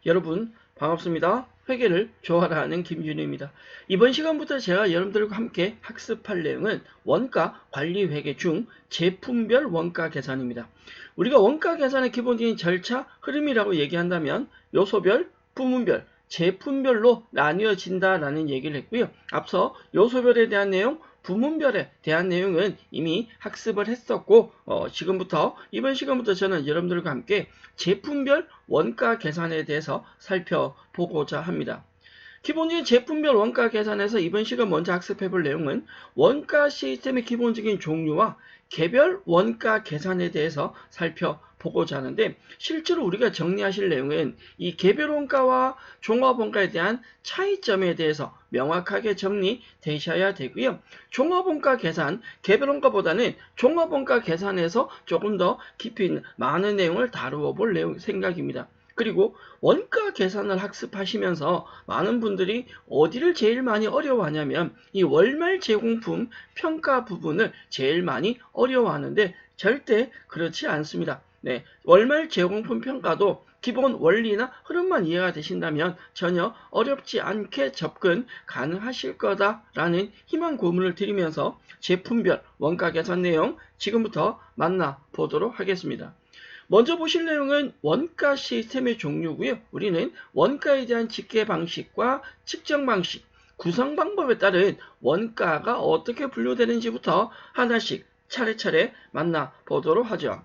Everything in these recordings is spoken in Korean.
여러분 반갑습니다. 회계를 좋아라 하는 김준우입니다. 이번 시간부터 제가 여러분들과 함께 학습할 내용은 원가 관리 회계 중 제품별 원가 계산입니다. 우리가 원가 계산의 기본적인 절차, 흐름이라고 얘기한다면 요소별, 부문별, 제품별로 나뉘어진다라는 얘기를 했고요. 앞서 요소별에 대한 내용, 부문별에 대한 내용은 이미 학습을 했었고 지금부터 이번 시간부터 저는 여러분들과 함께 제품별 원가 계산에 대해서 살펴보고자 합니다. 기본적인 제품별 원가 계산에서 이번 시간 먼저 학습해 볼 내용은 원가 시스템의 기본적인 종류와 개별 원가 계산에 대해서 살펴보고자 하는데, 실제로 우리가 정리하실 내용은 이 개별 원가와 종합 원가에 대한 차이점에 대해서 명확하게 정리되셔야 되고요. 종합 원가 계산, 개별 원가보다는 종합 원가 계산에서 조금 더 깊이 있는 많은 내용을 다루어 볼 생각입니다. 그리고 원가 계산을 학습하시면서 많은 분들이 어디를 제일 많이 어려워하냐면 이 월말 제공품 평가 부분을 제일 많이 어려워하는데 절대 그렇지 않습니다. 네, 월말 제공품 평가도 기본 원리나 흐름만 이해가 되신다면 전혀 어렵지 않게 접근 가능하실 거다라는 희망 고문을 드리면서 제품별 원가 계산 내용 지금부터 만나보도록 하겠습니다. 먼저 보실 내용은 원가 시스템의 종류고요. 우리는 원가에 대한 집계 방식과 측정 방식, 구성 방법에 따른 원가가 어떻게 분류되는지부터 하나씩 차례차례 만나보도록 하죠.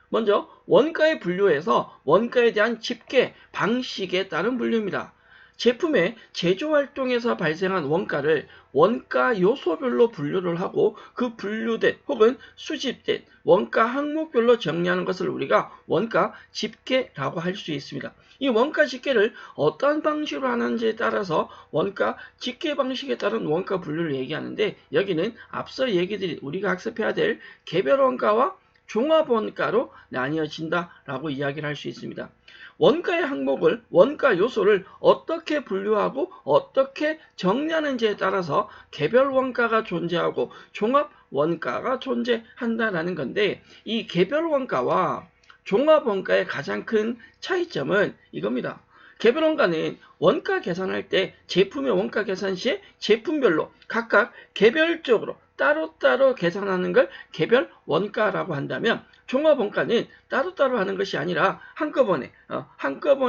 먼저 원가의 분류에서 원가에 대한 집계 방식에 따른 분류입니다. 제품의 제조활동에서 발생한 원가를 원가 요소별로 분류를 하고 그 분류된 혹은 수집된 원가 항목별로 정리하는 것을 우리가 원가 집계라고 할 수 있습니다. 이 원가 집계를 어떠한 방식으로 하는지에 따라서 원가 집계 방식에 따른 원가 분류를 얘기하는데, 여기는 앞서 얘기드린 우리가 학습해야 될 개별 원가와 종합 원가로 나뉘어진다라고 이야기를 할 수 있습니다. 원가의 항목을, 원가 요소를 어떻게 분류하고 어떻게 정리하는지에 따라서 개별 원가가 존재하고 종합 원가가 존재한다라는 건데, 이 개별 원가와 종합 원가의 가장 큰 차이점은 이겁니다. 개별 원가는 원가 계산할 때 제품의 원가 계산 시에 제품별로 각각 개별적으로 따로따로 계산하는 걸 개별 원가라고 한다면, 종합 원가는 따로따로 하는 것이 아니라 한꺼번에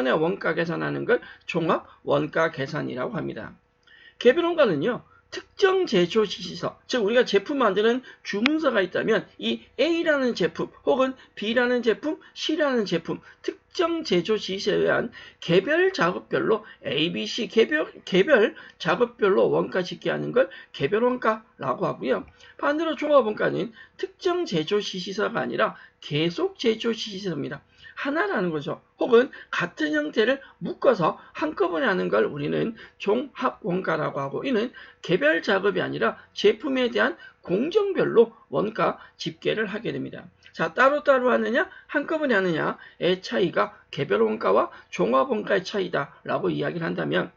원가 계산하는 걸 종합 원가 계산이라고 합니다. 개별 원가는요, 특정 제조 지시서, 즉 우리가 제품 만드는 주문서가 있다면 이 A라는 제품 혹은 B라는 제품, C라는 제품 특정 제조 지시에 의한 개별 작업별로 A, B, C 개별 작업별로 원가 집계하는 걸 개별 원가라고 하고요. 반대로 종합 원가는 특정 제조 지시서가 아니라 계속 제조 지시서입니다. 하나라는 거죠. 혹은 같은 형태를 묶어서 한꺼번에 하는 걸 우리는 종합 원가라고 하고, 이는 개별 작업이 아니라 제품에 대한 공정별로 원가 집계를 하게 됩니다. 자, 따로따로 하느냐 한꺼번에 하느냐의 차이가 개별 원가와 종합 원가의 차이다라고 이야기를 한다면,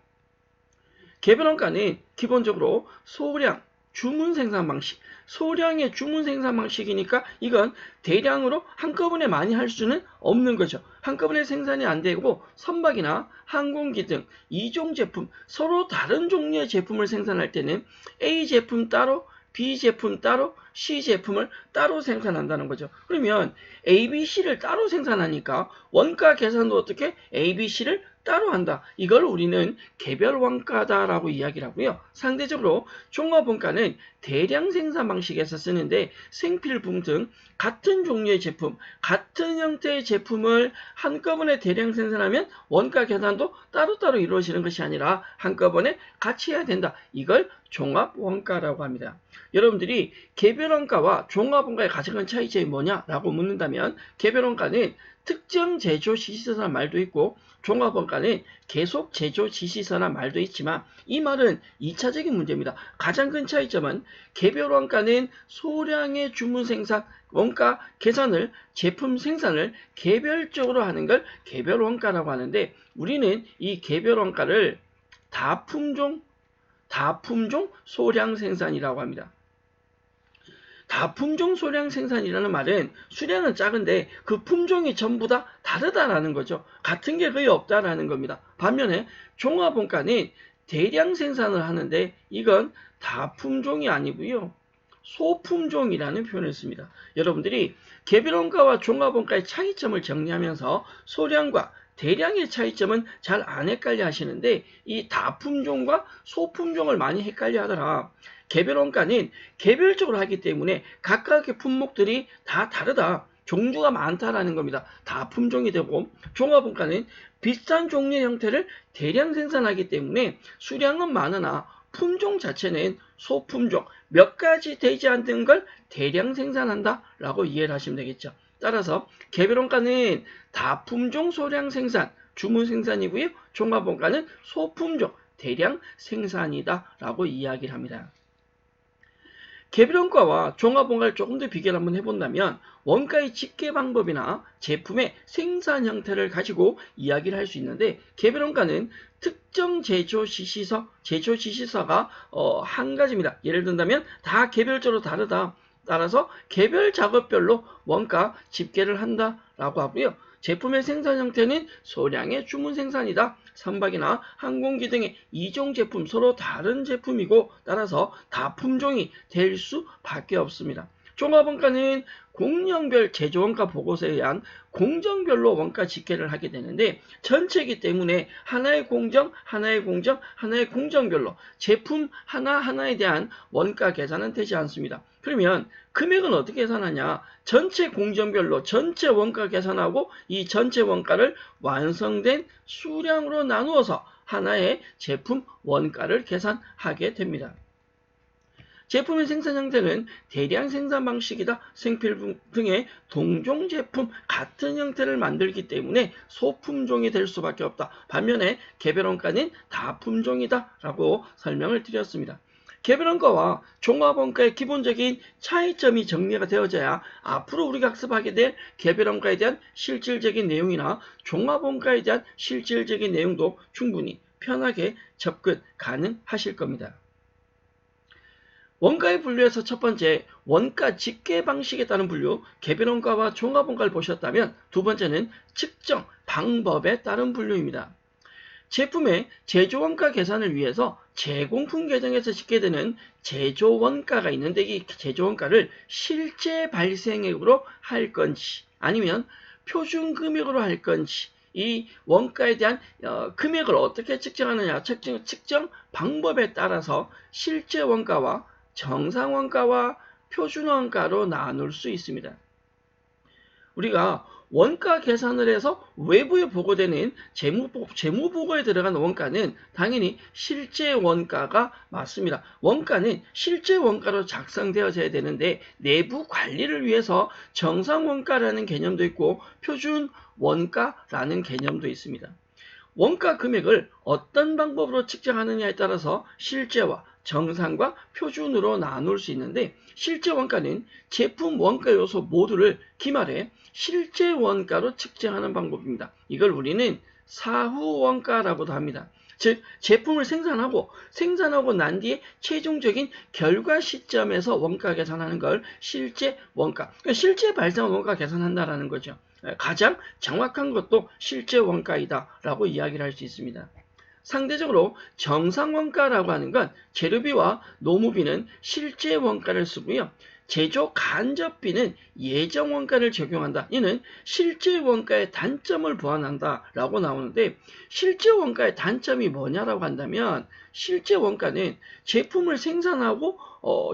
개별 원가는 기본적으로 소량 주문 생산 방식, 소량의 주문 생산 방식이니까 이건 대량으로 한꺼번에 많이 할 수는 없는 거죠. 한꺼번에 생산이 안 되고 선박이나 항공기 등 이종 제품, 서로 다른 종류의 제품을 생산할 때는 A 제품 따로, B 제품 따로, C 제품을 따로 생산한다는 거죠. 그러면 A, B, C를 따로 생산하니까 원가 계산도 어떻게 A, B, C를 따로 한다. 이걸 우리는 개별 원가다라고 이야기를 하고요. 상대적으로 종합 원가는 대량 생산 방식에서 쓰는데 생필품 등 같은 종류의 제품, 같은 형태의 제품을 한꺼번에 대량 생산하면 원가 계산도 따로따로 이루어지는 것이 아니라 한꺼번에 같이 해야 된다. 이걸 종합 원가라고 합니다. 여러분들이 개별 원가와 종합 원가의 가장 큰 차이점이 뭐냐라고 묻는다면, 개별 원가는 특정 제조 지시서란 말도 있고 종합 원가는 계속 제조 지시서란 말도 있지만 이 말은 2차적인 문제입니다. 가장 큰 차이점은 개별 원가는 소량의 주문 생산, 원가 계산을, 제품 생산을 개별적으로 하는 걸 개별 원가라고 하는데, 우리는 이 개별 원가를 다품종 소량 생산이라고 합니다. 다품종 소량 생산이라는 말은 수량은 작은데 그 품종이 전부 다 다르다라는 거죠. 같은 게 거의 없다라는 겁니다. 반면에 종합원가는 대량 생산을 하는데 이건 다품종이 아니고요. 소품종이라는 표현을 씁니다. 여러분들이 개별원가와 종합원가의 차이점을 정리하면서 소량과 대량의 차이점은 잘 안 헷갈려 하시는데 이 다품종과 소품종을 많이 헷갈려 하더라. 개별원가는 개별적으로 하기 때문에 각각의 품목들이 다 다르다. 종류가 많다라는 겁니다. 다 품종이 되고 종합원가는 비슷한 종류의 형태를 대량 생산하기 때문에 수량은 많으나 품종 자체는 소품종, 몇 가지 되지 않는 걸 대량 생산한다 라고 이해를 하시면 되겠죠. 따라서 개별원가는 다품종 소량 생산, 주문 생산이고요. 종합원가는 소품종, 대량 생산이다 라고 이야기를 합니다. 개별원가와 종합원가를 조금 더 비교를 한번 해본다면 원가의 집계 방법이나 제품의 생산 형태를 가지고 이야기를 할 수 있는데 개별원가는 특정 제조 지시서가 한 가지입니다. 예를 든다면 다 개별적으로 다르다. 따라서 개별 작업별로 원가 집계를 한다라고 하고요. 제품의 생산 형태는 소량의 주문 생산이다. 선박이나 항공기 등의 이종 제품 서로 다른 제품이고 따라서 다 품종이 될 수밖에 없습니다. 종합원가는 공정별 제조원가 보고서에 의한 공정별로 원가 집계를 하게 되는데 전체이기 때문에 하나의 공정별로 제품 하나하나에 대한 원가 계산은 되지 않습니다. 그러면 금액은 어떻게 계산하냐? 전체 공정별로 전체 원가 계산하고 이 전체 원가를 완성된 수량으로 나누어서 하나의 제품 원가를 계산하게 됩니다. 제품의 생산 형태는 대량 생산 방식이다. 생필품 등의 동종 제품 같은 형태를 만들기 때문에 소품종이 될 수밖에 없다. 반면에 개별원가는 다품종이다 라고 설명을 드렸습니다. 개별원가와 종합원가의 기본적인 차이점이 정리가 되어져야 앞으로 우리가 학습하게 될 개별원가에 대한 실질적인 내용이나 종합원가에 대한 실질적인 내용도 충분히 편하게 접근 가능하실 겁니다. 원가의 분류에서 첫 번째, 원가 집계 방식에 따른 분류, 개별원가와 종합원가를 보셨다면 두 번째는 측정 방법에 따른 분류입니다. 제품의 제조원가 계산을 위해서 제공품 계정에서 집계되는 제조원가가 있는데 이 제조원가를 실제 발생액으로 할 건지 아니면 표준금액으로 할 건지 이 원가에 대한 금액을 어떻게 측정하느냐 측정 방법에 따라서 실제 원가와 정상원가와 표준원가로 나눌 수 있습니다. 우리가 원가 계산을 해서 외부에 보고되는 재무보고에 들어간 원가는 당연히 실제 원가가 맞습니다. 원가는 실제 원가로 작성되어져야 되는데 내부 관리를 위해서 정상원가라는 개념도 있고 표준원가라는 개념도 있습니다. 원가 금액을 어떤 방법으로 측정하느냐에 따라서 실제와 정상과 표준으로 나눌 수 있는데 실제 원가는 제품 원가 요소 모두를 기말해 실제 원가로 측정하는 방법입니다. 이걸 우리는 사후 원가라고도 합니다. 즉 제품을 생산하고 난 뒤에 최종적인 결과 시점에서 원가 계산하는 걸 실제 원가, 그러니까 실제 발생 원가 계산한다라는 거죠. 가장 정확한 것도 실제 원가이다 라고 이야기를 할 수 있습니다. 상대적으로 정상원가라고 하는 건 재료비와 노무비는 실제 원가를 쓰고요. 제조 간접비는 예정원가를 적용한다. 이는 실제 원가의 단점을 보완한다 라고 나오는데 실제 원가의 단점이 뭐냐라고 한다면 실제 원가는 제품을 생산하고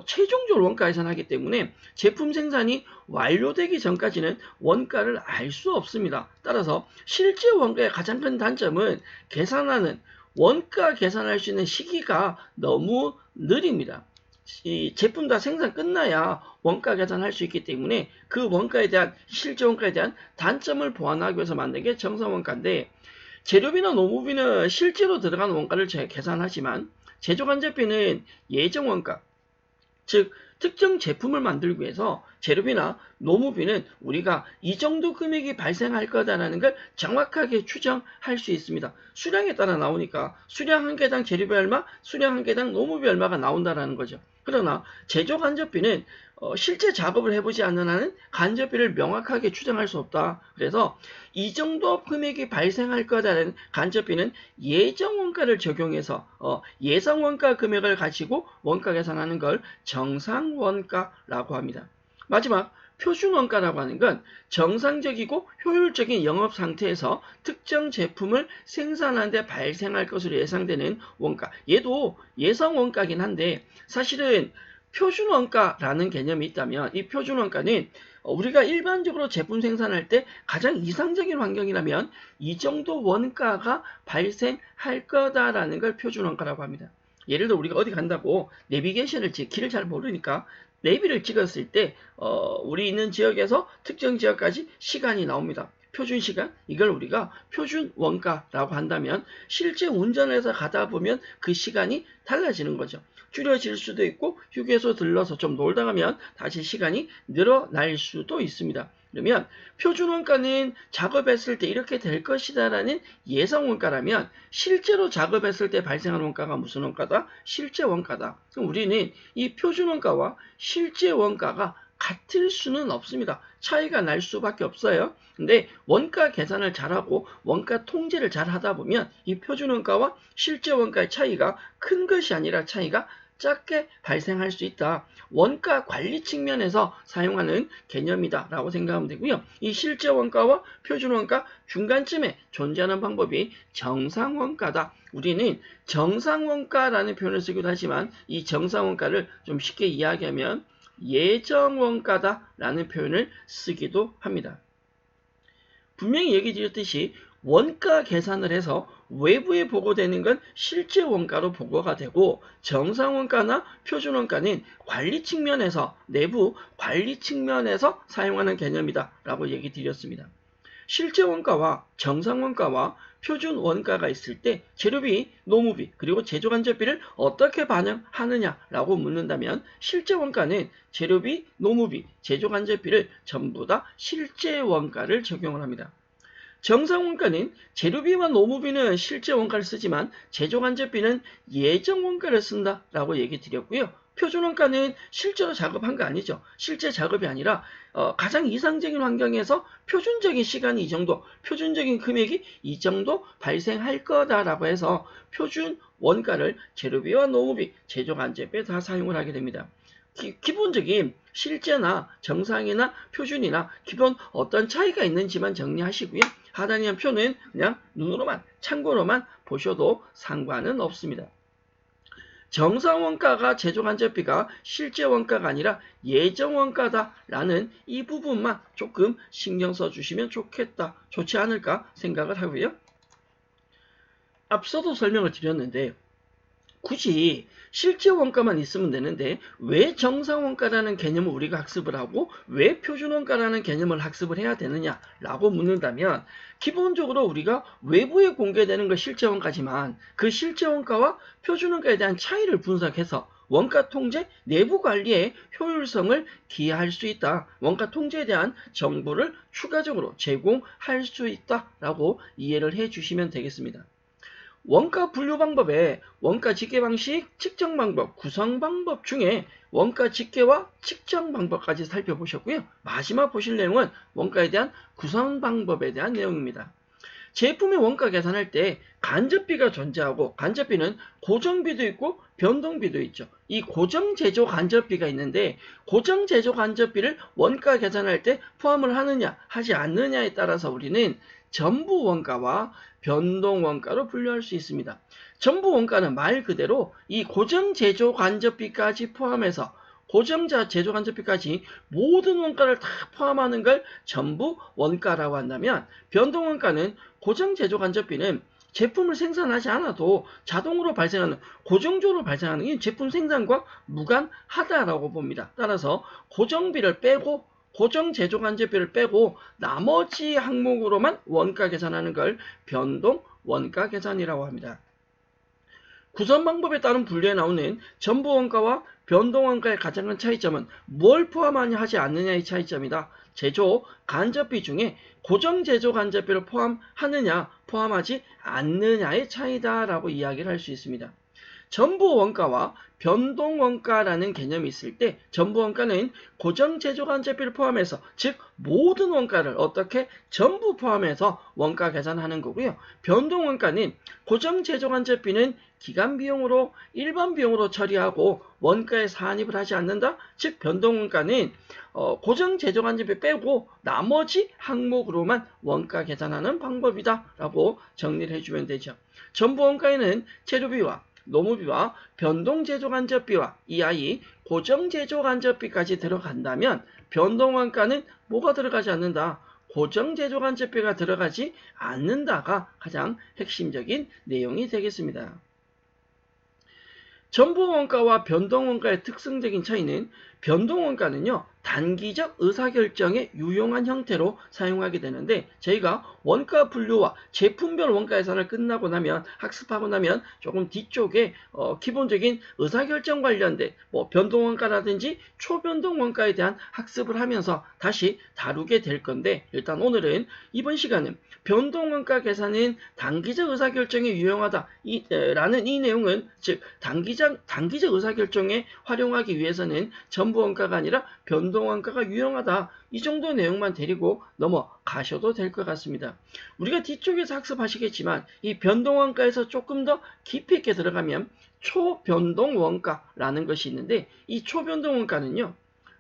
최종적으로 원가 계산하기 때문에 제품 생산이 완료되기 전까지는 원가를 알 수 없습니다. 따라서 실제 원가의 가장 큰 단점은 계산하는 원가 계산할 수 있는 시기가 너무 느립니다. 이 제품 다 생산 끝나야 원가 계산할 수 있기 때문에 그 원가에 대한 실제 원가에 대한 단점을 보완하기 위해서 만든 게 정상원가인데 재료비나 노무비는 실제로 들어가는 원가를 계산하지만 제조간접비는 예정원가, 즉 특정 제품을 만들기 위해서 재료비나 노무비는 우리가 이 정도 금액이 발생할 거다라는 걸 정확하게 추정할 수 있습니다. 수량에 따라 나오니까 수량 한 개당 재료비 얼마, 수량 한 개당 노무비 얼마가 나온다라는 거죠. 그러나 제조 간접비는 실제 작업을 해보지 않는 한은 간접비를 명확하게 추정할 수 없다. 그래서 이 정도 금액이 발생할 거다라는 간접비는 예정 원가를 적용해서 예상 원가 금액을 가지고 원가 계산하는 걸 정상 원가라고 합니다. 마지막 표준 원가라고 하는 건 정상적이고 효율적인 영업 상태에서 특정 제품을 생산하는 데 발생할 것으로 예상되는 원가. 얘도 예상 원가긴 한데 사실은 표준 원가라는 개념이 있다면 이 표준 원가는 우리가 일반적으로 제품 생산할 때 가장 이상적인 환경이라면 이 정도 원가가 발생할 거다라는 걸 표준 원가라고 합니다. 예를 들어 우리가 어디 간다고 내비게이션을 길을 잘 모르니까 내비를 찍었을 때 우리 있는 지역에서 특정 지역까지 시간이 나옵니다. 표준 시간, 이걸 우리가 표준 원가라고 한다면 실제 운전을 해서 가다 보면 그 시간이 달라지는 거죠. 줄여질 수도 있고 휴게소 들러서 좀 놀다 가면 다시 시간이 늘어날 수도 있습니다. 그러면 표준 원가는 작업했을 때 이렇게 될 것이다 라는 예상 원가라면 실제로 작업했을 때 발생하는 원가가 무슨 원가다? 실제 원가다. 그럼 우리는 이 표준 원가와 실제 원가가 같을 수는 없습니다. 차이가 날 수밖에 없어요. 근데 원가 계산을 잘하고 원가 통제를 잘 하다 보면 이 표준 원가와 실제 원가의 차이가 큰 것이 아니라 차이가 작게 발생할 수 있다. 원가 관리 측면에서 사용하는 개념이다 라고 생각하면 되고요. 이 실제 원가와 표준 원가 중간쯤에 존재하는 방법이 정상 원가다. 우리는 정상 원가라는 표현을 쓰기도 하지만 이 정상 원가를 좀 쉽게 이야기하면 예정 원가다 라는 표현을 쓰기도 합니다. 분명히 얘기 드렸듯이 원가 계산을 해서 외부에 보고되는 건 실제 원가로 보고가 되고 정상 원가나 표준 원가는 관리 측면에서 내부 관리 측면에서 사용하는 개념이다 라고 얘기 드렸습니다. 실제 원가와 정상 원가와 표준 원가가 있을 때 재료비, 노무비, 그리고 제조간접비를 어떻게 반영하느냐라고 묻는다면 실제 원가는 재료비, 노무비, 제조간접비를 전부 다 실제 원가를 적용을 합니다. 정상 원가는 재료비와 노무비는 실제 원가를 쓰지만 제조간접비는 예정 원가를 쓴다라고 얘기 드렸고요. 표준 원가는 실제로 작업한 거 아니죠. 실제 작업이 아니라 가장 이상적인 환경에서 표준적인 시간이 이 정도, 표준적인 금액이 이 정도 발생할 거다라고 해서 표준 원가를 재료비와 노무비, 제조간접비에 다 사용을 하게 됩니다. 기본적인 실제나 정상이나 표준이나 기본 어떤 차이가 있는지만 정리하시고요. 하단에 있는 표는 그냥 눈으로만 참고로만 보셔도 상관은 없습니다. 정상 원가가 제조간접비가 실제 원가가 아니라 예정 원가다라는 이 부분만 조금 신경 써주시면 좋지 않을까 생각을 하고요. 앞서도 설명을 드렸는데 굳이 실제 원가만 있으면 되는데 왜 정상 원가라는 개념을 우리가 학습을 하고 왜 표준 원가라는 개념을 학습을 해야 되느냐라고 묻는다면 기본적으로 우리가 외부에 공개되는 건 실제 원가지만 그 실제 원가와 표준 원가에 대한 차이를 분석해서 원가 통제 내부 관리의 효율성을 기하할 수 있다. 원가 통제에 대한 정보를 추가적으로 제공할 수 있다라고 이해를 해 주시면 되겠습니다. 원가 분류 방법에 원가 집계 방식, 측정 방법, 구성 방법 중에 원가 집계와 측정 방법까지 살펴보셨고요. 마지막 보실 내용은 원가에 대한 구성 방법에 대한 내용입니다. 제품의 원가 계산할 때 간접비가 존재하고 간접비는 고정비도 있고 변동비도 있죠. 이 고정 제조 간접비가 있는데 고정 제조 간접비를 원가 계산할 때 포함을 하느냐 하지 않느냐에 따라서 우리는 전부 원가와 변동 원가로 분류할 수 있습니다. 전부 원가는 말 그대로 이 고정 제조 간접비까지 포함해서 고정 제조 간접비까지 모든 원가를 다 포함하는 걸 전부 원가라고 한다면 변동 원가는 고정 제조 간접비는 제품을 생산하지 않아도 자동으로 발생하는 고정적으로 발생하는 이 제품 생산과 무관하다라고 봅니다. 따라서 고정비를 빼고 고정 제조 간접비를 빼고 나머지 항목으로만 원가 계산하는 걸 변동 원가 계산이라고 합니다. 구성 방법에 따른 분류에 나오는 전부 원가와 변동 원가의 가장 큰 차이점은 뭘 포함하냐 하지 않느냐의 차이점이다. 제조 간접비 중에 고정 제조 간접비를 포함하느냐 포함하지 않느냐의 차이다라고 이야기를 할 수 있습니다. 전부 원가와 변동 원가라는 개념이 있을 때 전부 원가는 고정 제조간접비를 포함해서 즉 모든 원가를 어떻게 전부 포함해서 원가 계산하는 거고요. 변동 원가는 고정 제조간접비는 기간 비용으로 일반 비용으로 처리하고 원가에 산입을 하지 않는다. 즉 변동 원가는 고정 제조간접비 빼고 나머지 항목으로만 원가 계산하는 방법이다라고 정리를 해주면 되죠. 전부 원가에는 재료비와 노무비와 변동제조간접비와 EI, 고정제조간접비까지 들어간다면 변동원가는 뭐가 들어가지 않는다? 고정제조간접비가 들어가지 않는다가 가장 핵심적인 내용이 되겠습니다. 전부원가와 변동원가의 특성적인 차이는 변동원가는요. 단기적 의사결정에 유용한 형태로 사용하게 되는데 저희가 원가 분류와 제품별 원가 계산을 끝나고 나면 학습하고 나면 조금 뒤쪽에 기본적인 의사결정 관련된 변동원가라든지 초변동원가에 대한 학습을 하면서 다시 다루게 될 건데 일단 오늘은 이번 시간은 변동원가 계산은 단기적 의사결정에 유용하다 라는 이 내용은 즉 단기적 의사결정에 활용하기 위해서는 전부원가가 아니라 변동원가가 유용하다. 이 정도 내용만 데리고 넘어가셔도 될 것 같습니다. 우리가 뒤쪽에서 학습하시겠지만 이 변동원가에서 조금 더 깊이 있게 들어가면 초변동원가라는 것이 있는데 이 초변동원가는요.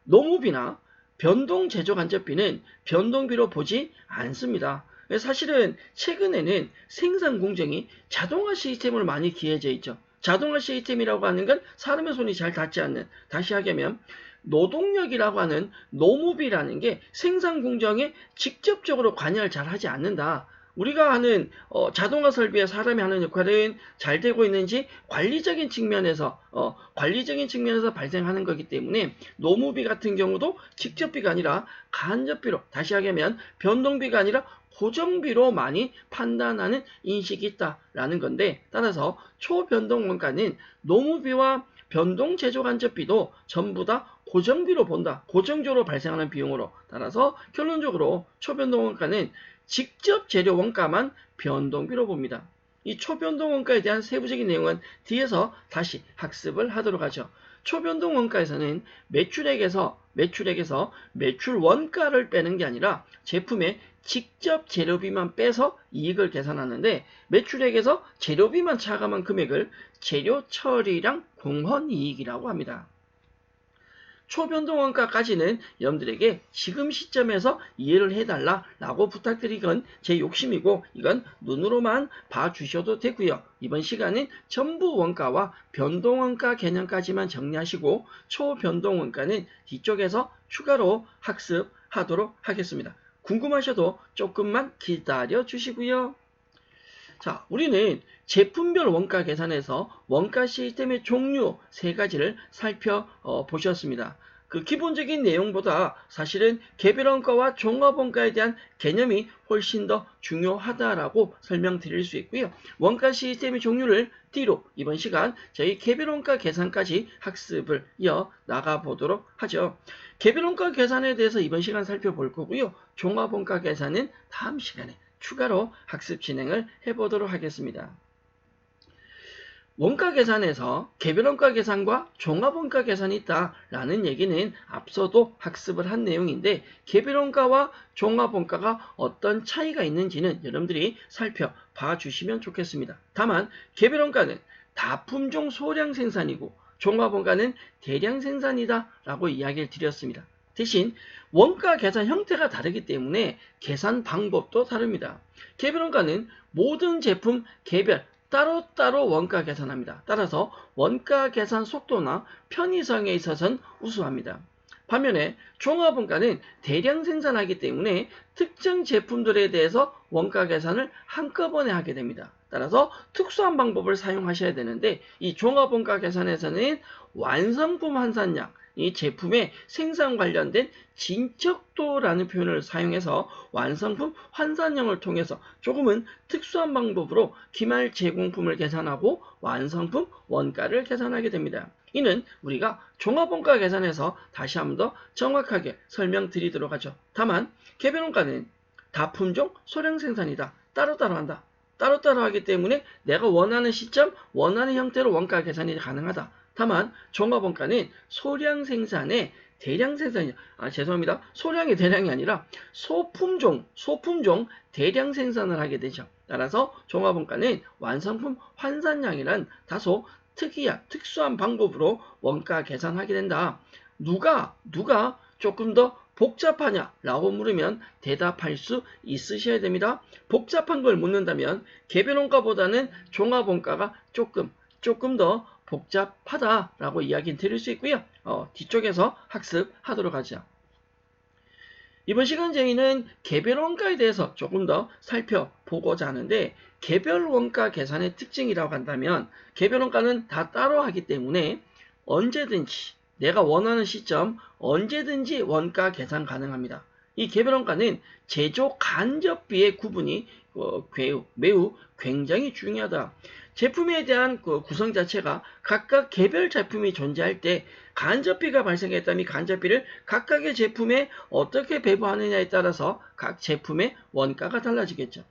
노무비나 변동제조간접비는 변동비로 보지 않습니다. 사실은 최근에는 생산 공정이 자동화 시스템으로 많이 기해져 있죠. 자동화 시스템이라고 하는 건 사람의 손이 잘 닿지 않는, 다시 하자면 노동력이라고 하는 노무비라는 게 생산 공정에 직접적으로 관여를 잘 하지 않는다. 우리가 하는 자동화 설비에 사람이 하는 역할은 잘 되고 있는지 관리적인 측면에서 발생하는 거기 때문에 노무비 같은 경우도 직접비가 아니라 간접비로, 다시 하자면 변동비가 아니라 고정비로 많이 판단하는 인식이 있다라는 건데 따라서 초변동원가는 노무비와 변동제조간접비도 전부 다 고정비로 본다. 고정적으로 발생하는 비용으로. 따라서 결론적으로 초변동원가는 직접 재료 원가만 변동비로 봅니다. 이 초변동원가에 대한 세부적인 내용은 뒤에서 다시 학습을 하도록 하죠. 초변동원가에서는 매출액에서 매출 원가를 빼는 게 아니라 제품의 직접 재료비만 빼서 이익을 계산하는데 매출액에서 재료비만 차감한 금액을 재료 처리량 공헌이익이라고 합니다. 초변동원가까지는 여러분들에게 지금 시점에서 이해를 해달라고 부탁드리건 제 욕심이고 이건 눈으로만 봐주셔도 되고요. 이번 시간은 전부 원가와 변동원가 개념까지만 정리하시고 초변동원가는 뒤쪽에서 추가로 학습하도록 하겠습니다. 궁금하셔도 조금만 기다려 주시고요. 자, 우리는 제품별 원가 계산에서 원가 시스템의 종류 3가지를 살펴보셨습니다. 그 기본적인 내용보다 사실은 개별원가와 종합원가에 대한 개념이 훨씬 더 중요하다라고 설명드릴 수 있고요. 원가 시스템의 종류를 뒤로 이번 시간 저희 개별원가 계산까지 학습을 이어나가 보도록 하죠. 개별원가 계산에 대해서 이번 시간 살펴볼 거고요. 종합원가 계산은 다음 시간에 추가로 학습 진행을 해보도록 하겠습니다. 원가 계산에서 개별원가 계산과 종합원가 계산이 있다라는 얘기는 앞서도 학습을 한 내용인데 개별원가와 종합원가가 어떤 차이가 있는지는 여러분들이 살펴봐 주시면 좋겠습니다. 다만 개별원가는 다품종 소량 생산이고 종합원가는 대량 생산이다 라고 이야기를 드렸습니다. 대신 원가 계산 형태가 다르기 때문에 계산 방법도 다릅니다. 개별원가는 모든 제품 개별 따로따로 원가 계산합니다. 따라서 원가 계산 속도나 편의성에 있어서는 우수합니다. 반면에 종합원가는 대량 생산하기 때문에 특정 제품들에 대해서 원가 계산을 한꺼번에 하게 됩니다. 따라서 특수한 방법을 사용하셔야 되는데 이 종합원가 계산에서는 완성품 환산량, 이 제품의 생산 관련된 진척도라는 표현을 사용해서 완성품 환산량을 통해서 조금은 특수한 방법으로 기말 제공품을 계산하고 완성품 원가를 계산하게 됩니다. 이는 우리가 종합원가 계산에서 다시 한번 더 정확하게 설명드리도록 하죠. 다만 개별원가는 다품종 소량 생산이다. 따로따로 한다. 따로따로 하기 때문에 내가 원하는 시점, 원하는 형태로 원가 계산이 가능하다. 다만 종합원가는 소량 생산에 대량 생산이, 죄송합니다. 소량의 대량이 아니라 소품종 대량 생산을 하게 되죠. 따라서 종합원가는 완성품 환산량이란 다소 특수한 방법으로 원가 계산하게 된다. 누가 조금 더 복잡하냐? 라고 물으면 대답할 수 있으셔야 됩니다. 복잡한 걸 묻는다면 개별원가보다는 종합원가가 조금 더 복잡하다라고 이야기 드릴 수 있고요. 뒤쪽에서 학습하도록 하죠. 이번 시간 저희는 개별원가에 대해서 조금 더 살펴보고자 하는데, 개별원가 계산의 특징이라고 한다면 개별원가는 다 따로 하기 때문에 언제든지 내가 원하는 시점 언제든지 원가 계산 가능합니다. 이 개별원가는 제조 간접비의 구분이 매우 굉장히 중요하다. 제품에 대한 구성 자체가 각각 개별 제품이 존재할 때 간접비가 발생했다면 간접비를 각각의 제품에 어떻게 배부하느냐에 따라서 각 제품의 원가가 달라지겠죠.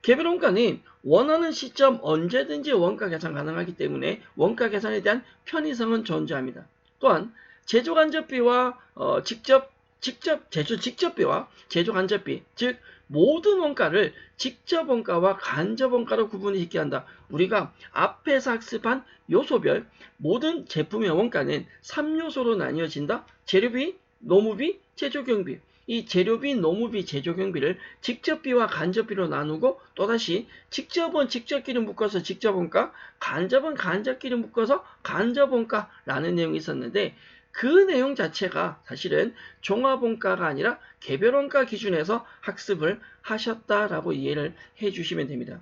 개별원가는 원하는 시점 언제든지 원가 계산 가능하기 때문에 원가 계산에 대한 편의성은 존재합니다. 또한 제조 간접비와 제조 직접비와 제조 간접비, 즉 모든 원가를 직접 원가와 간접 원가로 구분이 쉽게 한다. 우리가 앞에서 학습한 요소별 모든 제품의 원가는 3요소로 나뉘어진다. 재료비, 노무비, 제조경비. 이 재료비, 노무비, 제조경비를 직접비와 간접비로 나누고 또다시 직접은 직접끼리 묶어서 직접원가, 간접은 간접끼리 묶어서 간접원가라는 내용이 있었는데, 그 내용 자체가 사실은 종합원가가 아니라 개별원가 기준에서 학습을 하셨다라고 이해를 해주시면 됩니다.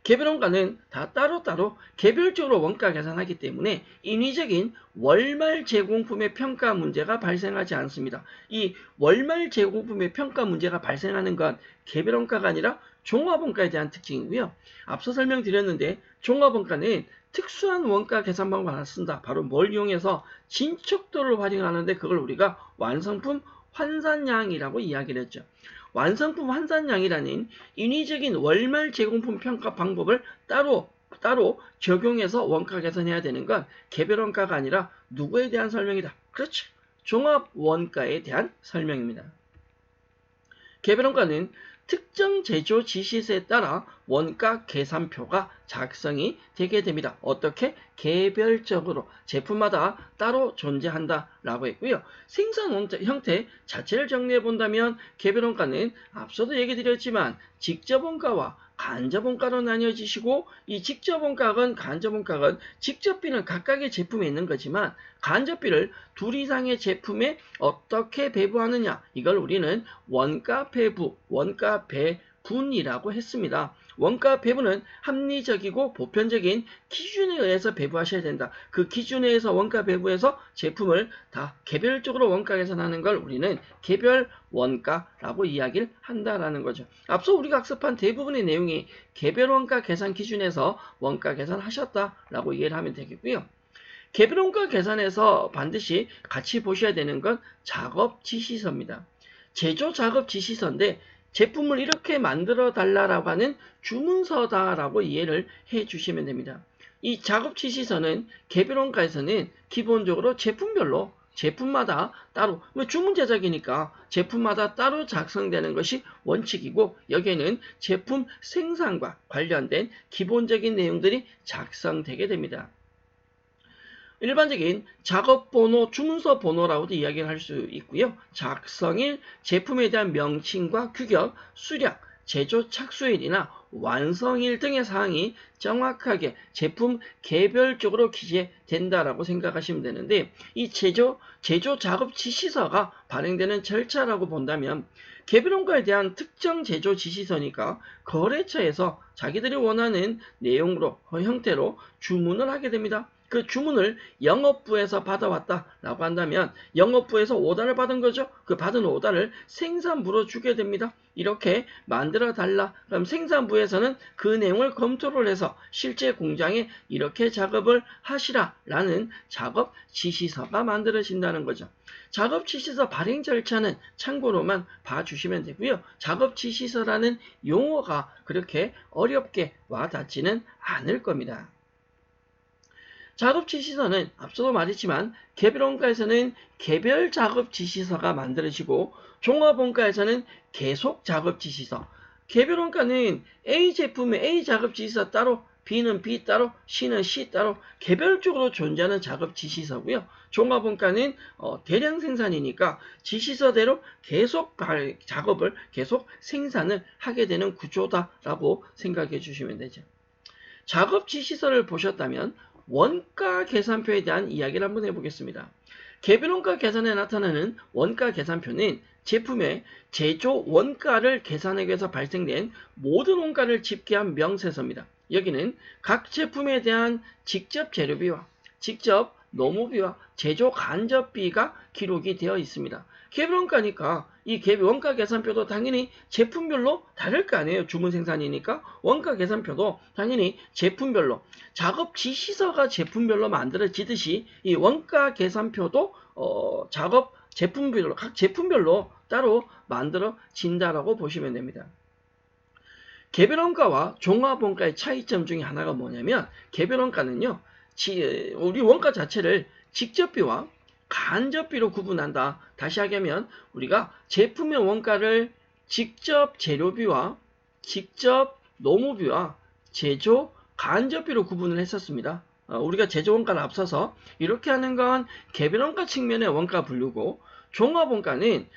개별원가는 다 따로따로 개별적으로 원가 계산하기 때문에 인위적인 월말 제공품의 평가 문제가 발생하지 않습니다. 이 월말 제공품의 평가 문제가 발생하는 건 개별원가가 아니라 종합원가에 대한 특징이고요. 앞서 설명드렸는데 종합원가는 특수한 원가 계산 방법을 하나 쓴다. 바로 뭘 이용해서 진척도를 활용하는데 그걸 우리가 완성품 환산량이라고 이야기를 했죠. 완성품 환산량이라는 인위적인 월말 제공품 평가 방법을 따로 적용해서 원가 계산해야 되는 건 개별원가가 아니라 누구에 대한 설명이다. 그렇죠. 종합원가에 대한 설명입니다. 개별원가는 특정 제조 지시서에 따라 원가 계산표가 작성이 되게 됩니다. 어떻게? 개별적으로 제품마다 따로 존재한다라고 했고요. 생산 형태 자체를 정리해 본다면 개별원가는 앞서도 얘기 드렸지만 직접원가와 간접원가로 나뉘어지시고, 이 직접원가건 간접원가건 직접비는 각각의 제품에 있는 거지만 간접비를 둘 이상의 제품에 어떻게 배부하느냐, 이걸 우리는 원가 배부, 원가 배분이라고 했습니다. 원가 배분은 합리적이고 보편적인 기준에 의해서 배부하셔야 된다. 그 기준에 의해서 원가 배부해서 제품을 다 개별적으로 원가 계산하는 걸 우리는 개별 원가라고 이야기를 한다라는 거죠. 앞서 우리가 학습한 대부분의 내용이 개별 원가 계산 기준에서 원가 계산하셨다라고 이해를 하면 되겠고요. 개별 원가 계산에서 반드시 같이 보셔야 되는 건 작업 지시서입니다. 제조 작업 지시서인데 제품을 이렇게 만들어 달라고 하는 주문서다라고 이해를 해 주시면 됩니다. 이 작업 지시서는 개별원가에서는 기본적으로 제품별로 제품마다 따로, 주문 제작이니까 제품마다 따로 작성되는 것이 원칙이고, 여기에는 제품 생산과 관련된 기본적인 내용들이 작성되게 됩니다. 일반적인 작업번호, 주문서 번호라고도 이야기를 할 수 있고요. 작성일, 제품에 대한 명칭과 규격, 수량, 제조 착수일이나 완성일 등의 사항이 정확하게 제품 개별적으로 기재된다라고 생각하시면 되는데, 이 제조 작업 지시서가 발행되는 절차라고 본다면 개별원가에 대한 특정 제조 지시서니까 거래처에서 자기들이 원하는 내용으로, 형태로 주문을 하게 됩니다. 그 주문을 영업부에서 받아왔다라고 한다면 영업부에서 오더를 받은 거죠. 그 받은 오더를 생산부로 주게 됩니다. 이렇게 만들어 달라. 그럼 생산부에서는 그 내용을 검토를 해서 실제 공장에 이렇게 작업을 하시라라는 작업 지시서가 만들어진다는 거죠. 작업 지시서 발행 절차는 참고로만 봐주시면 되고요. 작업 지시서라는 용어가 그렇게 어렵게 와닿지는 않을 겁니다. 작업 지시서는 앞서도 말했지만 개별원가에서는 개별 작업 지시서가 만들어지고 종합원가에서는 계속 작업 지시서, 개별원가는 A 제품의 A 작업 지시서 따로, B는 B 따로, C는 C 따로 개별적으로 존재하는 작업 지시서고요. 종합원가는 대량 생산이니까 지시서대로 계속 작업을 계속 생산을 하게 되는 구조다라고 생각해 주시면 되죠. 작업 지시서를 보셨다면 원가 계산표에 대한 이야기를 한번 해보겠습니다. 개별원가 계산에 나타나는 원가 계산표는 제품의 제조 원가를 계산하기 위해서 발생된 모든 원가를 집계한 명세서입니다. 여기는 각 제품에 대한 직접 재료비와 직접 노무비와 제조 간접비가 기록이 되어 있습니다. 개별원가니까 이 원가 계산표도 당연히 제품별로 다를 거 아니에요. 주문 생산이니까 원가 계산표도 당연히 제품별로, 작업 지시서가 제품별로 만들어지듯이 이 원가 계산표도 작업 제품별로, 각 제품별로 따로 만들어진다라고 보시면 됩니다. 개별원가와 종합원가의 차이점 중에 하나가 뭐냐면 개별원가는요, 우리 원가 자체를 직접비와 간접비로 구분한다. 다시 하면 우리가 제품의 원가를 직접 재료비와 직접 노무비와 제조 간접비로 구분을 했었습니다. 우리가 제조 원가를 앞서서 이렇게 하는 건 개별원가 측면의 원가 분류고, 종합원가는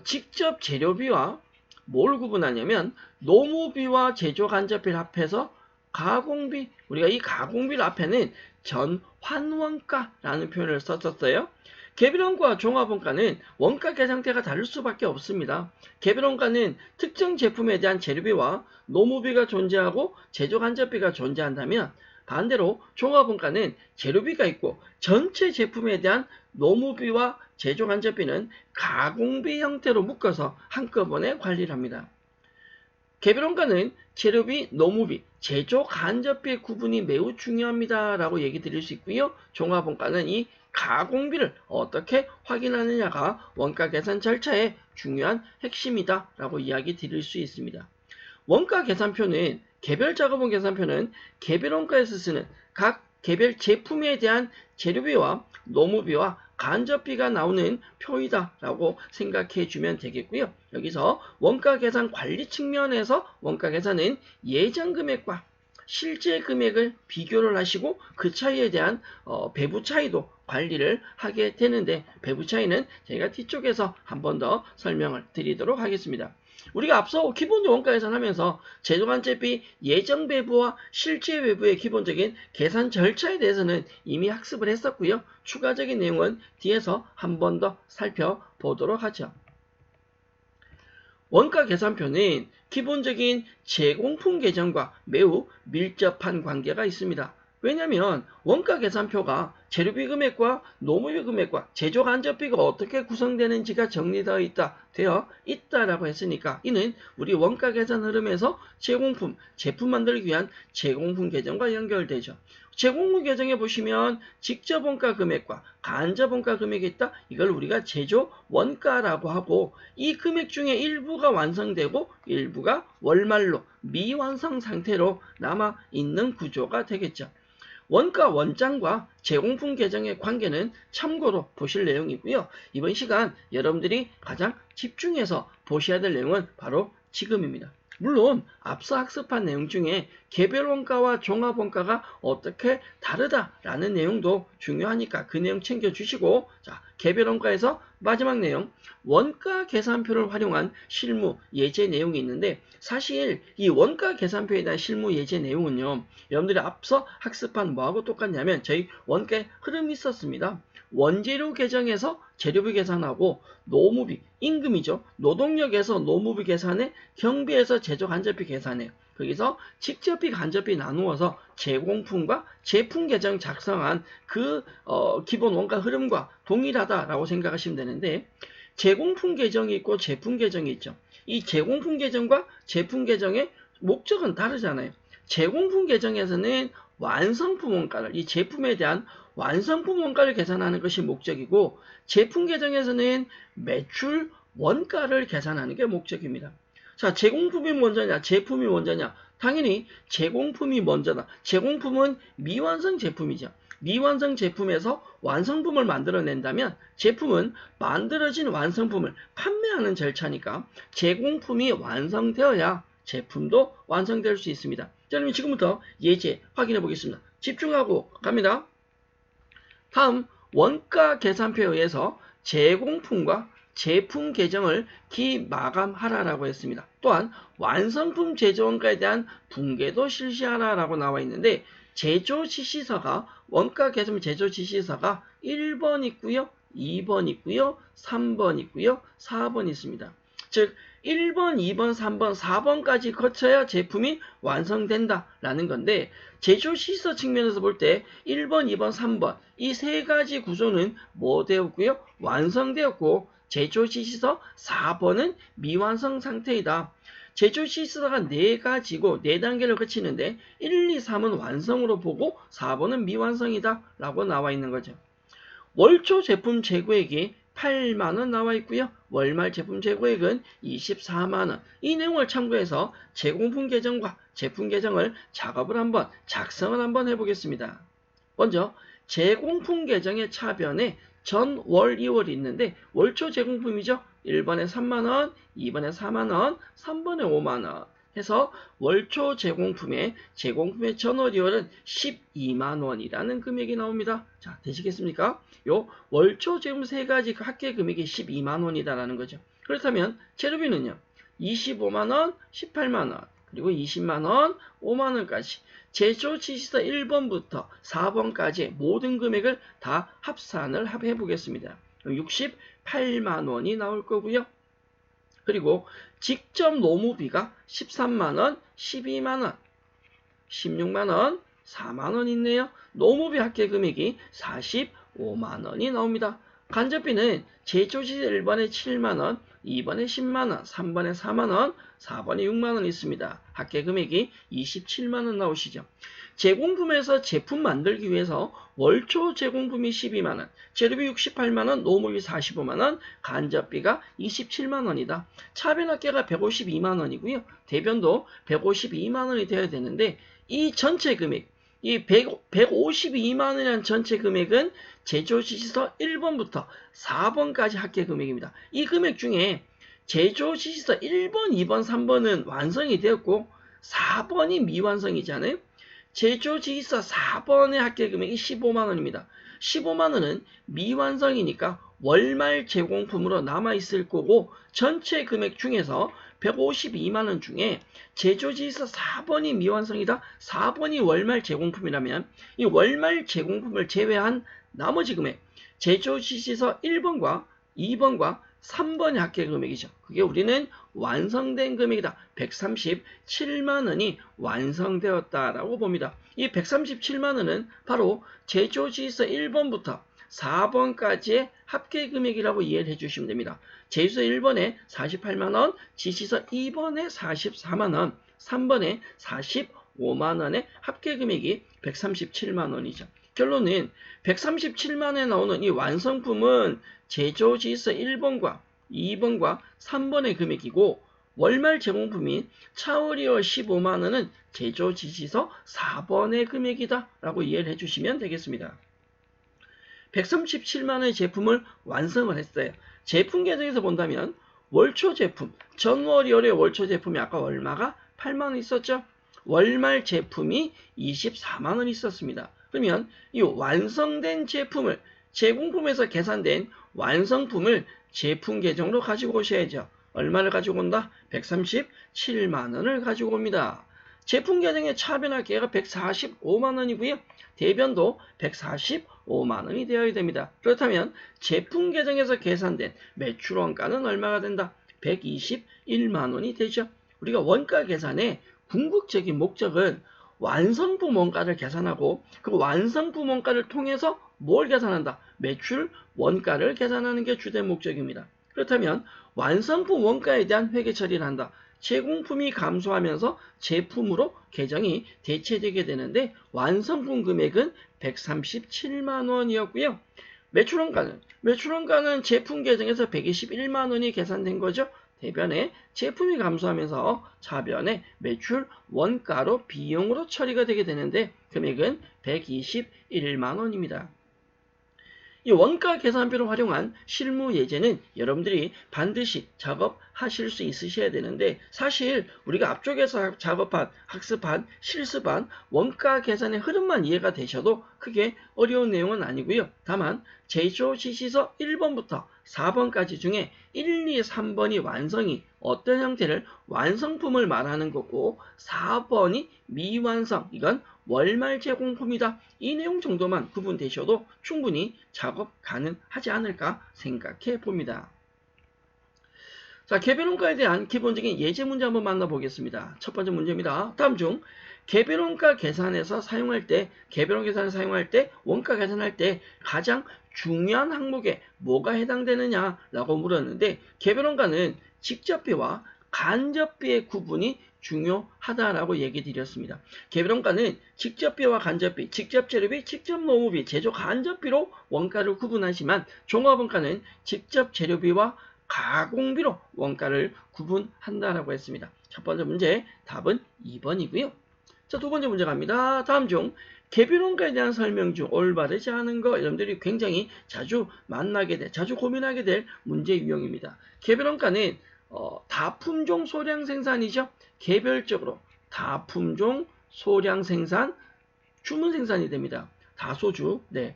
직접 재료비와 뭘 구분하냐면 노무비와 제조 간접비를 합해서 가공비, 우리가 이 가공비를 앞에는 전환원가라는 표현을 썼었어요. 개별원가와 종합원가는 원가 계산대가 다를 수밖에 없습니다. 개별원가는 특정 제품에 대한 재료비와 노무비가 존재하고 제조 간접비가 존재한다면, 반대로 종합원가는 재료비가 있고 전체 제품에 대한 노무비와 제조 간접비는 가공비 형태로 묶어서 한꺼번에 관리를 합니다. 개별원가는 재료비, 노무비, 제조 간접비의 구분이 매우 중요합니다 라고 얘기 드릴 수 있고요. 종합원가는 이 가공비를 어떻게 확인하느냐가 원가 계산 절차의 중요한 핵심이다 라고 이야기 드릴 수 있습니다. 원가 계산표는, 개별 작업원 계산표는 개별원가에서 쓰는 각 개별 제품에 대한 재료비와 노무비와 간접비가 나오는 표이다 라고 생각해 주면 되겠고요. 여기서 원가 계산 관리 측면에서 원가 계산은 예정 금액과 실제 금액을 비교를 하시고 그 차이에 대한 배부 차이도 관리를 하게 되는데, 배부 차이는 제가 뒤쪽에서 한 번 더 설명을 드리도록 하겠습니다. 우리가 앞서 기본 원가 계산하면서 제조 간접비 예정 배부와 실제 배부의 기본적인 계산 절차에 대해서는 이미 학습을 했었고요. 추가적인 내용은 뒤에서 한 번 더 살펴보도록 하죠. 원가 계산표는 기본적인 제공품 계정과 매우 밀접한 관계가 있습니다. 왜냐하면 원가 계산표가 재료비 금액과 노무비 금액과 제조 간접비가 어떻게 구성되는지가 되어 있다라고 했으니까, 이는 우리 원가 계산 흐름에서 제공품, 제품 만들기 위한 제공품 계정과 연결되죠. 제공품 계정에 보시면 직접 원가 금액과 간접 원가 금액이 있다. 이걸 우리가 제조 원가라고 하고, 이 금액 중에 일부가 완성되고 일부가 월말로 미완성 상태로 남아 있는 구조가 되겠죠. 원가 원장과 제공품 계정의 관계는 참고로 보실 내용이고요. 이번 시간 여러분들이 가장 집중해서 보셔야 될 내용은 바로 지금입니다. 물론 앞서 학습한 내용 중에 개별 원가와 종합 원가가 어떻게 다르다라는 내용도 중요하니까 그 내용 챙겨주시고, 자, 개별 원가에서 마지막 내용, 원가 계산표를 활용한 실무 예제 내용이 있는데, 사실 이 원가 계산표에 대한 실무 예제 내용은요, 여러분들이 앞서 학습한 뭐하고 똑같냐면 저희 원가의 흐름이 있었습니다. 원재료 계정에서 재료비 계산하고, 노무비, 임금이죠. 노동력에서 노무비 계산해, 경비에서 제조 간접비 계산해. 거기서 직접비 간접비 나누어서 제공품과 제품 계정 작성한 그 기본 원가 흐름과 동일하다라고 생각하시면 되는데, 제공품 계정이 있고 제품 계정이 있죠. 이 제공품 계정과 제품 계정의 목적은 다르잖아요. 제공품 계정에서는 완성품 원가를, 이 제품에 대한 완성품 원가를 계산하는 것이 목적이고, 제품 계정에서는 매출 원가를 계산하는 게 목적입니다. 자, 제공품이 먼저냐, 제품이 먼저냐? 당연히 제공품이 먼저다. 제공품은 미완성 제품이죠. 미완성 제품에서 완성품을 만들어낸다면 제품은 만들어진 완성품을 판매하는 절차니까 제공품이 완성되어야 제품도 완성될 수 있습니다. 자, 그럼 지금부터 예제 확인해 보겠습니다. 집중하고 갑니다. 다음 원가 계산표에 의해서 제공품과 제품 계정을 기마감하라라고 했습니다. 또한 완성품 제조원가에 대한 분계도 실시하라라고 나와 있는데, 제조 지시서가 원가 계산 제조 지시서가 1번 있고요, 2번 있고요, 3번 있고요, 4번 있습니다. 즉 1번, 2번, 3번, 4번까지 거쳐야 제품이 완성된다라는 건데, 제조 지시서 측면에서 볼 때 1번, 2번, 3번 이 세 가지 구조는 뭐 되었고요? 완성되었고, 제조 지시서 4번은 미완성 상태이다. 제조 지시서가 4가지고 4단계를 거치는데 1, 2, 3은 완성으로 보고 4번은 미완성이다 라고 나와 있는 거죠. 월초 제품 재고액이 8만원 나와 있고요. 월말 제품 재고액은 24만원. 이 내용을 참고해서 제공품 계정과 제품 계정을 작성을 한번 해보겠습니다. 먼저 제공품 계정의 차변에 전, 월, 2월이 있는데 월초 제공품이죠. 1번에 3만원, 2번에 4만원, 3번에 5만원 해서 월초 제공품의 전월, 2월은 12만원이라는 금액이 나옵니다. 자, 되시겠습니까? 요 월초 제공 세 가지 합계 금액이 12만원이다라는 거죠. 그렇다면 재료비는요. 25만원, 18만원, 그리고 20만원, 5만원까지 제조 지시서 1번부터 4번까지 모든 금액을 다 합산을 해보겠습니다. 68만원이 나올 거고요. 그리고 직접 노무비가 13만원, 12만원, 16만원, 4만원 있네요. 노무비 합계 금액이 45만원이 나옵니다. 간접비는 제조지시 1번에 7만원, 2번에 10만원, 3번에 4만원, 4번에 6만원 있습니다. 합계 금액이 27만원 나오시죠. 제공품에서 제품 만들기 위해서 월초 제공품이 12만원, 재료비 68만원, 노무비 45만원, 간접비가 27만원이다. 차변합계가 152만원이고요. 대변도 152만원이 되어야 되는데, 이 전체 금액, 이 152만원이라는 전체 금액은 제조지시서 1번부터 4번까지 합계 금액입니다. 이 금액 중에 제조지시서 1번, 2번, 3번은 완성이 되었고 4번이 미완성이잖아요. 제조지시서 4번의 합계 금액이 15만원입니다. 15만원은 미완성이니까 월말 제공품으로 남아있을 거고, 전체 금액 중에서 152만원 중에 제조지시서 4번이 미완성이다. 4번이 월말 제공품이라면 이 월말 제공품을 제외한 나머지 금액, 제조지시서 1번과 2번과 3번의 합계 금액이죠. 그게 우리는 완성된 금액이다. 137만원이 완성되었다라고 봅니다. 이 137만원은 바로 제조지시서 1번부터 4번까지의 합계 금액이라고 이해를 해주시면 됩니다. 제조지시서 1번에 48만원, 지시서 2번에 44만원, 3번에 45만원의 합계 금액이 137만원이죠. 결론은 137만원에 나오는 이 완성품은 제조지시서 1번과 2번과 3번의 금액이고, 월말 제공품인 차월 2월 15만원은 제조지시서 4번의 금액이다 라고 이해를 해주시면 되겠습니다. 137만원의 제품을 완성을 했어요. 제품 계정에서 본다면 월초 제품, 전월 2월의 월초 제품이 아까 얼마가 8만원 있었죠? 월말 제품이 24만원 있었습니다. 그러면 이 완성된 제품을, 제공품에서 계산된 완성품을 제품 계정으로 가지고 오셔야죠. 얼마를 가지고 온다? 137만원을 가지고 옵니다. 제품 계정의 차변합계가 145만원이고요. 대변도 145만원이 되어야 됩니다. 그렇다면 제품 계정에서 계산된 매출 원가는 얼마가 된다? 121만원이 되죠. 우리가 원가 계산에 궁극적인 목적은 완성품 원가를 계산하고 그 완성품 원가를 통해서 뭘 계산한다? 매출 원가를 계산하는 게 주된 목적입니다. 그렇다면 완성품 원가에 대한 회계 처리를 한다. 제공품이 감소하면서 제품으로 계정이 대체되게 되는데 완성품 금액은 137만 원이었고요. 매출원가는 제품 계정에서 121만 원이 계산된 거죠. 대변에 제품이 감소하면서 차변에 매출 원가로 비용으로 처리가 되게 되는데 금액은 121만 원입니다. 이 원가 계산표를 활용한 실무 예제는 여러분들이 반드시 작업하실 수 있으셔야 되는데 사실 우리가 앞쪽에서 작업한, 학습한, 실습한 원가 계산의 흐름만 이해가 되셔도 크게 어려운 내용은 아니고요. 다만 제조 지시서 1번부터 4번까지 중에 1, 2, 3번이 완성이 어떤 형태를 완성품을 말하는 거고 4번이 미완성, 이건 월말 제공품이다. 이 내용 정도만 구분되셔도 충분히 작업 가능하지 않을까 생각해 봅니다. 자, 개별원가에 대한 기본적인 예제 문제 한번 만나보겠습니다. 첫 번째 문제입니다. 다음 중 개별원가 계산에서 사용할 때, 개별원 계산을 사용할 때, 원가 계산할 때 가장 중요한 항목에 뭐가 해당되느냐라고 물었는데 개별원가는 직접비와 간접비의 구분이 중요하다라고 얘기 드렸습니다. 개별원가는 직접비와 간접비, 직접재료비, 직접노무비, 제조 간접비로 원가를 구분하지만 종합원가는 직접재료비와 가공비로 원가를 구분한다라고 했습니다. 첫 번째 문제 답은 2번이고요. 자, 두 번째 문제 갑니다. 다음 중 개별원가에 대한 설명 중 올바르지 않은 거 여러분들이 굉장히 자주 만나게 될, 자주 고민하게 될 문제 유형입니다. 개별원가는 다품종 소량 생산이죠. 개별적으로 다품종 소량 생산, 주문 생산이 됩니다. 다소주. 네.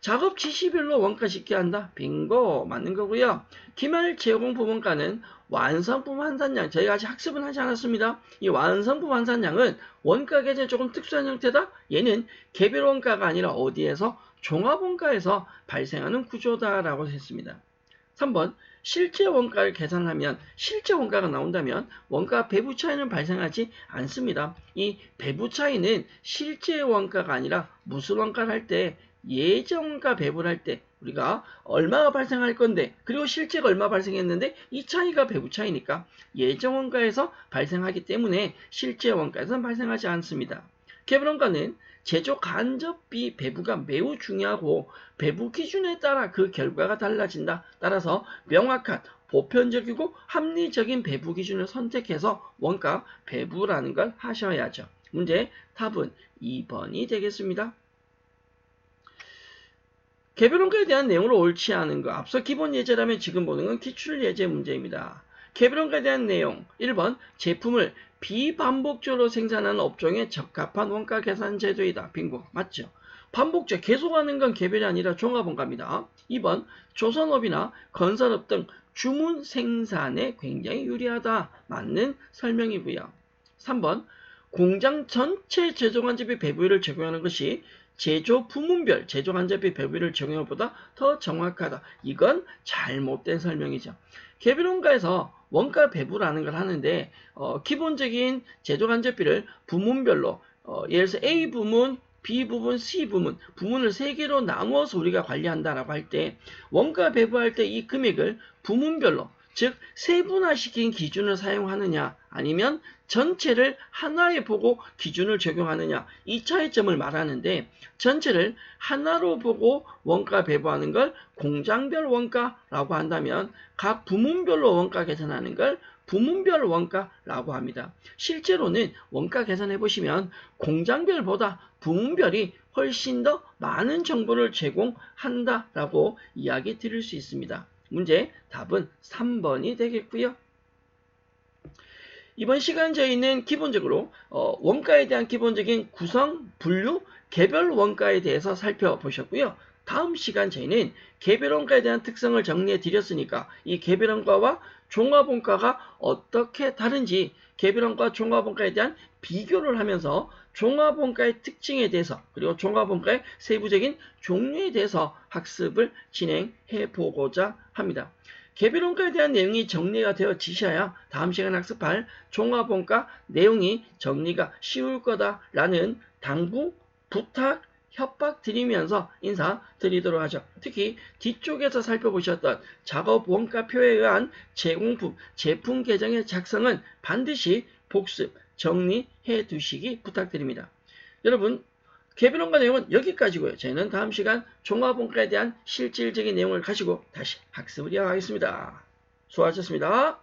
작업 지시별로 원가 짓게 한다. 빙고 맞는 거고요. 기말 제공품 원가는 완성품 환산량. 저희가 아직 학습은 하지 않았습니다. 이 완성품 환산량은 원가 계산이 조금 특수한 형태다. 얘는 개별 원가가 아니라 어디에서? 종합 원가에서 발생하는 구조다라고 했습니다. 3번 실제 원가를 계산하면 실제 원가가 나온다면 원가 배부 차이는 발생하지 않습니다. 이 배부 차이는 실제 원가가 아니라 무슨 원가를 할 때 예정원가 배분을 할 때 우리가 얼마가 발생할 건데 그리고 실제가 얼마 발생했는데 이 차이가 배부 차이니까 예정원가에서 발생하기 때문에 실제 원가에서는 발생하지 않습니다. 개별원가는 제조 간접비 배부가 매우 중요하고 배부 기준에 따라 그 결과가 달라진다. 따라서 명확한 보편적이고 합리적인 배부 기준을 선택해서 원가 배부라는 걸 하셔야죠. 문제 답은 2번이 되겠습니다. 개별원가에 대한 내용을 옳지 않은 거. 앞서 기본 예제라면 지금 보는 건 기출 예제 문제입니다. 개별원가에 대한 내용 1번 제품을 비반복적으로 생산하는 업종에 적합한 원가 계산 제도이다. 빙고. 맞죠? 반복적 계속하는 건 개별이 아니라 종합원가입니다. 2번 조선업이나 건설업 등 주문 생산에 굉장히 유리하다. 맞는 설명이고요. 3번 공장 전체 제조간접비 배부율을 적용하는 것이 제조 부문별 제조간접비 배부율을 적용한 것보다 더 정확하다. 이건 잘못된 설명이죠. 개별원가에서 원가 배부라는 걸 하는데 기본적인 제조간접비를 부문별로 예를 들어서 A 부문, B 부분, C 부문, 부문을 3개로 나누어서 우리가 관리한다라고 할 때 원가 배부할 때 이 금액을 부문별로 즉 세분화시킨 기준을 사용하느냐 아니면 전체를 하나에 보고 기준을 적용하느냐 이 차이점을 말하는데 전체를 하나로 보고 원가 배부하는 걸 공장별 원가라고 한다면 각 부문별로 원가 계산하는 걸 부문별 원가라고 합니다. 실제로는 원가 계산해 보시면 공장별보다 부문별이 훨씬 더 많은 정보를 제공한다라고 이야기 드릴 수 있습니다. 문제 답은 3번이 되겠고요. 이번 시간 저희는 기본적으로 원가에 대한 기본적인 구성, 분류, 개별 원가에 대해서 살펴보셨고요. 다음 시간 저희는 개별 원가에 대한 특성을 정리해 드렸으니까 이 개별 원가와 종합 원가가 어떻게 다른지 개별 원가와 종합 원가에 대한 비교를 하면서 종합 원가의 특징에 대해서 그리고 종합 원가의 세부적인 종류에 대해서 학습을 진행해 보고자 합니다. 개별원가에 대한 내용이 정리가 되어지셔야 다음 시간 학습할 종합원가 내용이 정리가 쉬울 거다라는 당부, 부탁, 협박 드리면서 인사드리도록 하죠. 특히 뒤쪽에서 살펴보셨던 작업 원가표에 의한 제공품, 제품 계정의 작성은 반드시 복습, 정리해 두시기 부탁드립니다. 여러분, 개별원가 내용은 여기까지고요. 저희는 다음 시간 종합원가에 대한 실질적인 내용을 가지고 다시 학습을 이어가겠습니다. 수고하셨습니다.